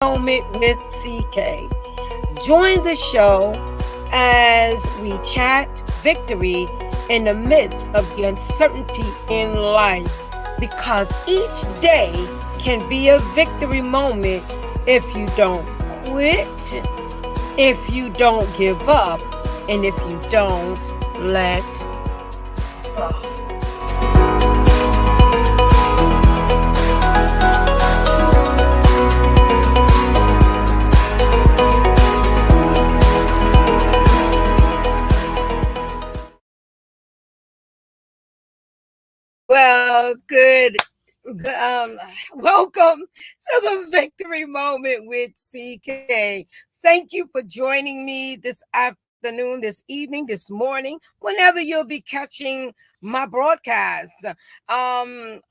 Moment with CK. Join the show as we chat victory in the midst of the uncertainty in life, because each day can be a victory moment if you don't quit, if you don't give up, and if you don't let go. Well, good. Welcome to the Victory Moment with CK. Thank you for joining me this afternoon, this evening, this morning, whenever you'll be catching my broadcast.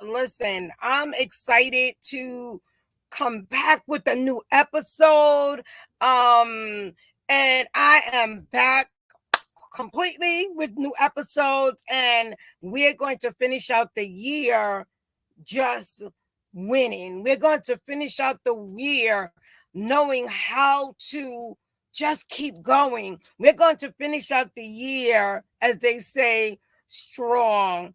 Listen, I'm excited to come back with a new episode. And I am back completely with new episodes, and we're going to finish out the year just winning. We're going to finish out the year knowing how to just keep going. We're going to finish out the year, as they say, strong.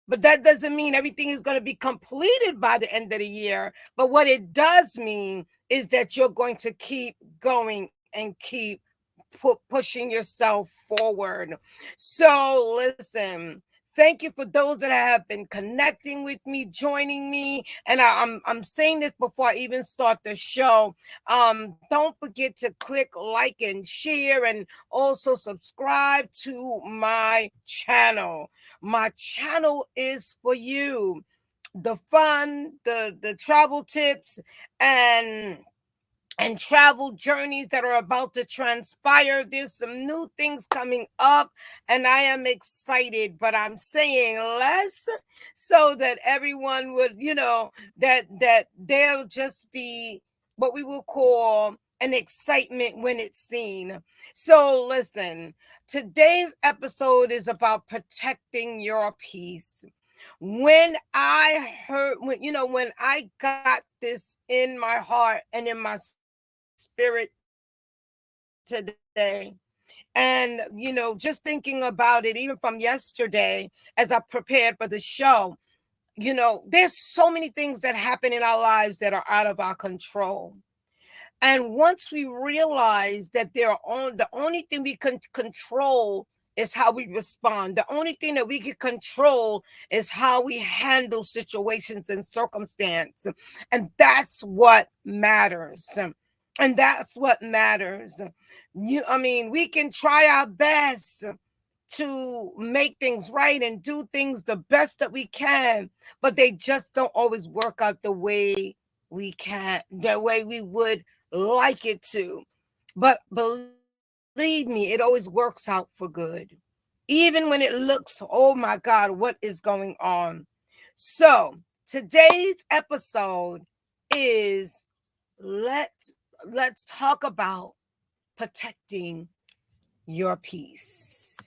But that doesn't mean everything is going to be completed by the end of the year. But what it does mean is that you're going to keep going and keep pushing yourself forward. So listen, thank you for those that have been connecting with me, joining me. And I'm saying this before I even start the show. Don't forget to click like and share, and also subscribe to my channel. My channel is for you. The fun, the travel tips, and travel journeys that are about to transpire. There's some new things coming up, and I am excited, but I'm saying less so that everyone would, that there'll just be what we will call an excitement when it's seen. So listen, today's episode is about protecting your peace. When I heard, when I got this in my heart and in my spirit today, and just thinking about it even from yesterday as I prepared for the show, there's so many things that happen in our lives that are out of our control. And once we realize that the only thing we can control is how we respond. The only thing that we can control is how we handle situations and circumstance. And that's what matters. And that's what matters. We can try our best to make things right and do things the best that we can, but they just don't always work out the way the way we would like it to. But believe me, it always works out for good. Even when it looks, oh my God, what is going on? So today's episode is let's talk about protecting your peace.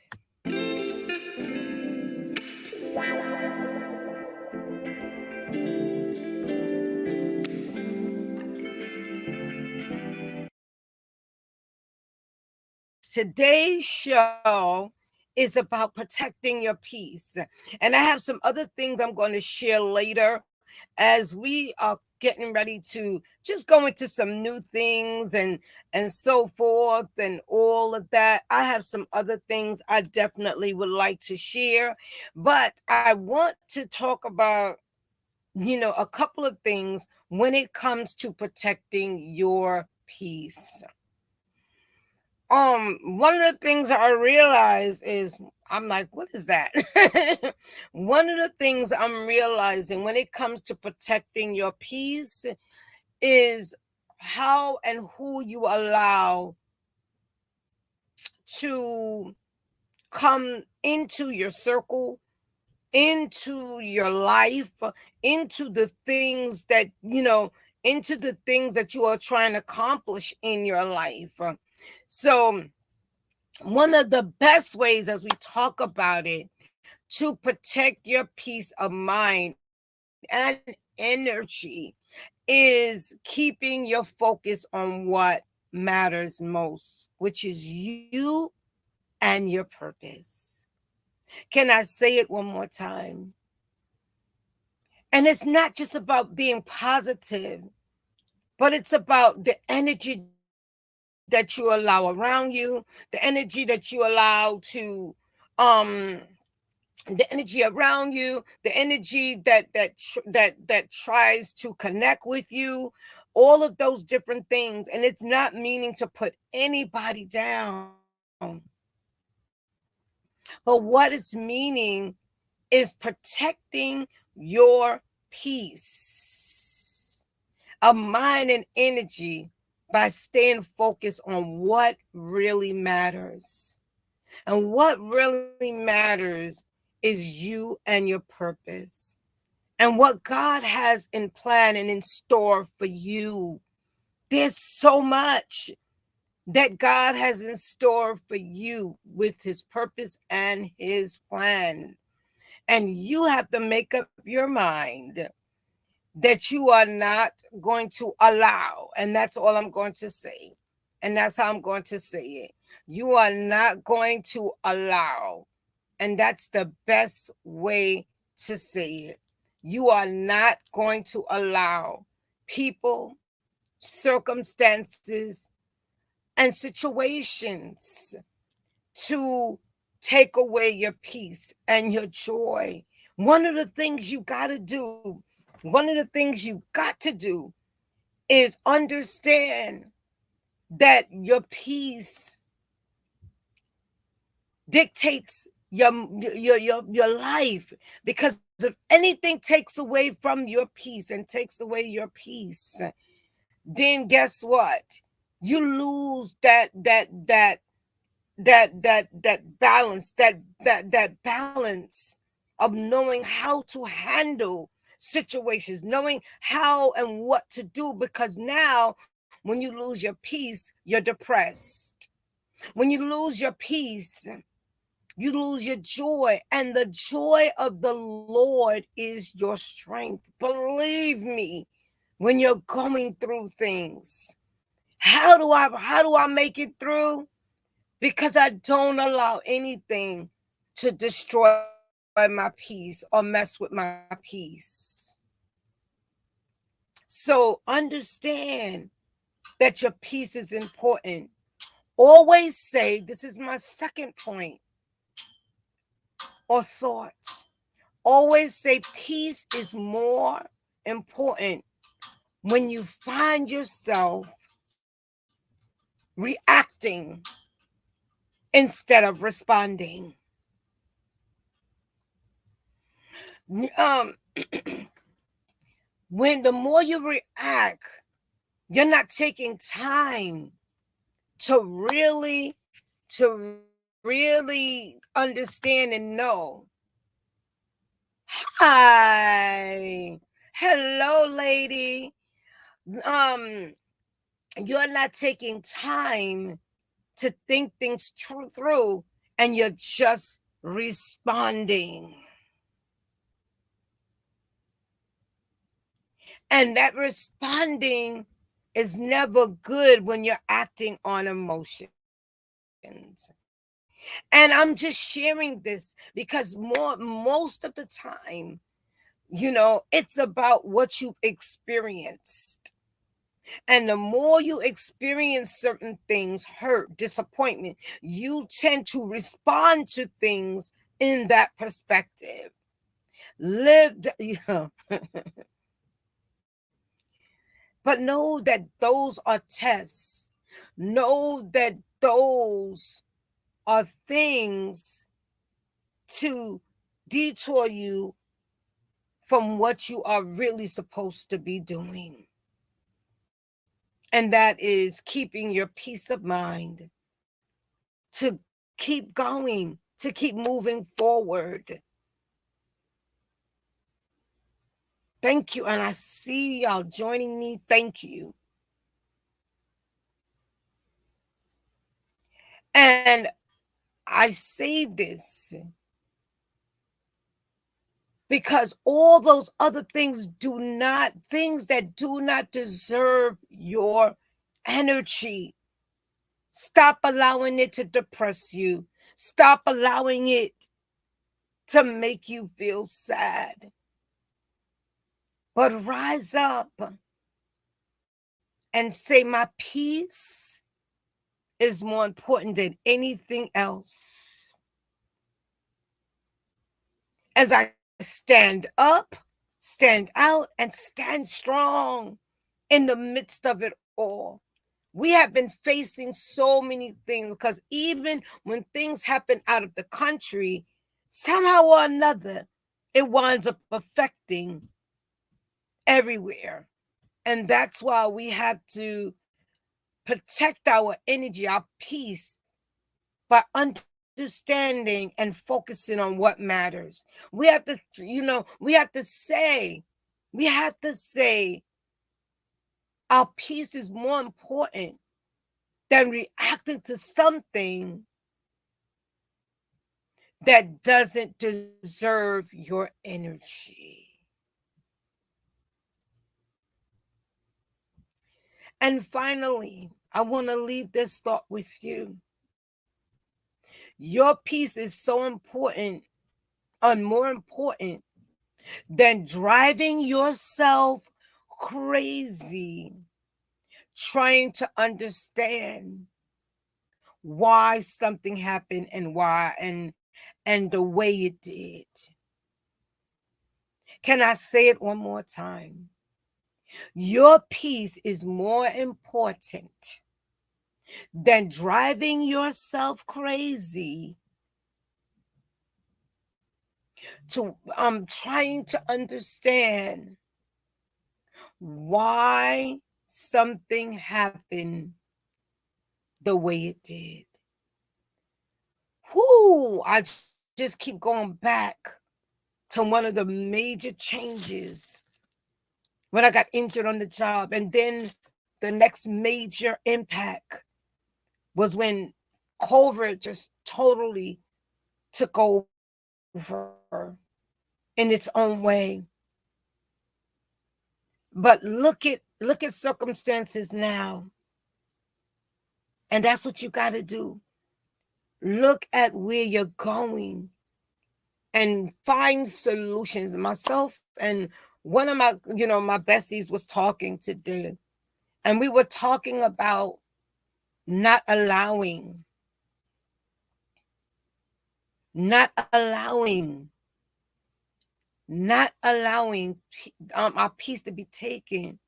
Today's show is about protecting your peace. And I have some other things I'm going to share later as we are getting ready to just go into some new things and so forth and all of that. I have some other things I definitely would like to share, but I want to talk about a couple of things when it comes to protecting your peace. One of the things I realize is, I'm like, what is that? One of the things I'm realizing when it comes to protecting your peace is how and who you allow to come into your circle, into your life, into the things that, into the things that you are trying to accomplish in your life. So one of the best ways, as we talk about it, to protect your peace of mind and energy is keeping your focus on what matters most, which is you and your purpose. Can I say it one more time? And it's not just about being positive, but it's about the energy that you allow around you, the energy that you allow to um the energy around you, the energy that tries to connect with you, all of those different things. And it's not meaning to put anybody down, but what it's meaning is protecting your peace of mind and energy by staying focused on what really matters. And what really matters is you and your purpose and what God has in plan and in store for you. There's so much that God has in store for you with his purpose and his plan. And you have to make up your mind that you are not going to allow. And that's all I'm going to say. And that's how I'm going to say it. You are not going to allow. And that's the best way to say it. You are not going to allow people, circumstances, and situations to take away your peace and your joy. One of the things you got to do, one of the things you got to do is understand that your peace dictates your life, because if anything takes away from your peace and takes away your peace, then guess what? You lose that balance, that balance of knowing how to handle situations, knowing how and what to do, because now when you lose your peace, you're depressed. When you lose your peace, you lose your joy, and the joy of the Lord is your strength. Believe me, when you're going through things, how do I make it through? Because I don't allow anything to destroy my peace or mess with my peace. So understand that your peace is important. Always say, this is my second point or thought. Always say peace is more important when you find yourself reacting instead of responding. Um, when the more you react, you're not taking time to really understand and know. Hi. Hello, lady. Um, you're not taking time to think things through, and you're just responding. And that responding is never good when you're acting on emotions. And I'm just sharing this because most of the time, it's about what you've experienced. And the more you experience certain things, hurt, disappointment, you tend to respond to things in that perspective. Lived, but know that those are tests. Know that those are things to detour you from what you are really supposed to be doing. And that is keeping your peace of mind, to keep going, to keep moving forward. Thank you. And I see y'all joining me. Thank you. And I say this because all those other things things that do not deserve your energy. Stop allowing it to depress you. Stop allowing it to make you feel sad. But rise up and say, my peace is more important than anything else. As I stand up, stand out, and stand strong in the midst of it all. We have been facing so many things because even when things happen out of the country, somehow or another, it winds up affecting everywhere. And that's why we have to protect our energy, our peace, by understanding and focusing on what matters. We have to, we have to say our peace is more important than reacting to something that doesn't deserve your energy. And finally, I want to leave this thought with you. Your peace is so important, and more important than driving yourself crazy trying to understand why something happened and why and the way it did. Can I say it one more time? Your peace is more important than driving yourself crazy to trying to understand why something happened the way it did. I just keep going back to one of the major changes when I got injured on the job. And then the next major impact was when COVID just totally took over in its own way. But look at circumstances now. And that's what you got to do. Look at where you're going and find solutions. Myself and one of my besties was talking today, and we were talking about not allowing our peace to be taken,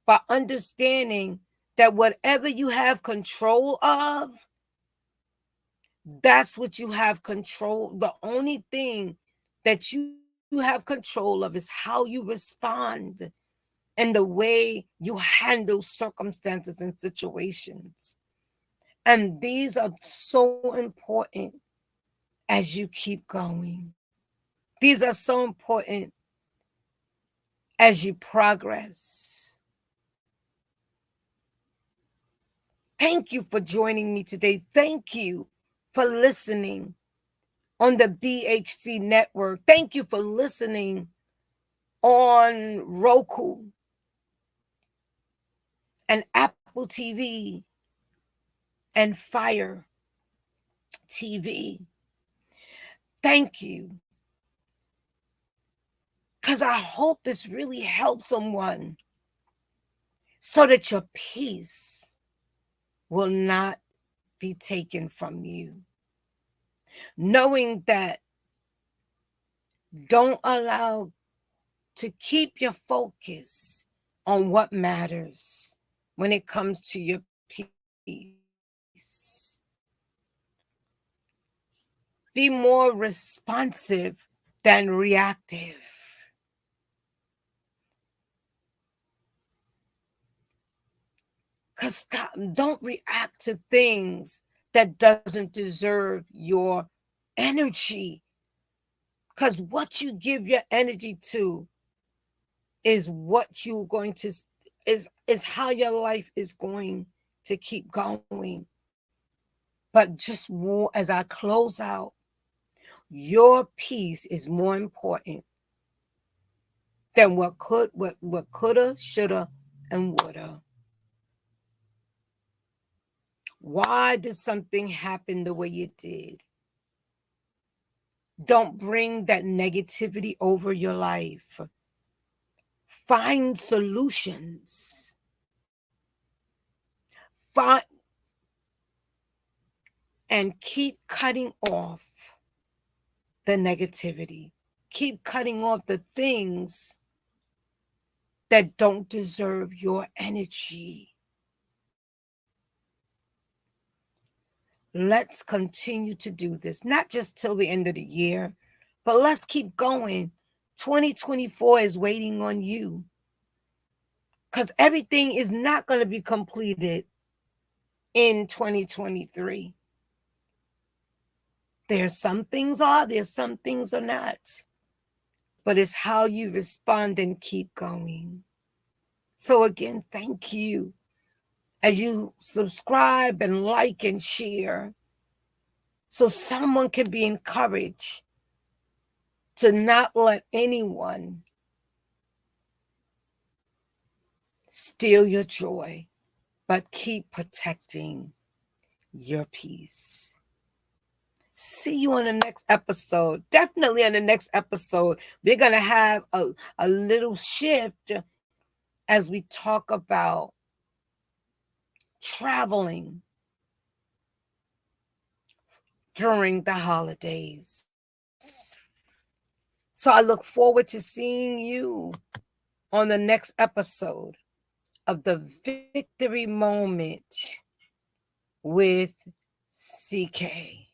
by understanding that whatever you have control of, that's what you have control. The only thing that you have control of is how you respond and the way you handle circumstances and situations. And these are so important as you keep going. These are so important as you progress. Thank you for joining me today. Thank you for listening on the BHC network. Thank you for listening on Roku and Apple TV and Fire TV. Thank you. Because I hope this really helps someone so that your peace will not be taken from you. Knowing that, don't allow to keep your focus on what matters when it comes to your peace. Be more responsive than reactive. Because don't react to things that doesn't deserve your energy. Because what you give your energy to is what you're going to is how your life is going to keep going. But just more, as I close out, your peace is more important than what coulda, shoulda, and woulda. Why did something happen the way it did? Don't bring that negativity over your life. Find solutions. Find and keep cutting off the negativity. Keep cutting off the things that don't deserve your energy. Let's continue to do this, not just till the end of the year, but let's keep going. 2024 is waiting on you because everything is not going to be completed in 2023. There's some things are not. But it's how you respond and keep going. So again, thank you as you subscribe and like and share so someone can be encouraged to not let anyone steal your joy, but keep protecting your peace. See you on the next episode. Definitely on the next episode, we're going to have a little shift as we talk about traveling during the holidays. So I look forward to seeing you on the next episode of the Victory Moment with CK.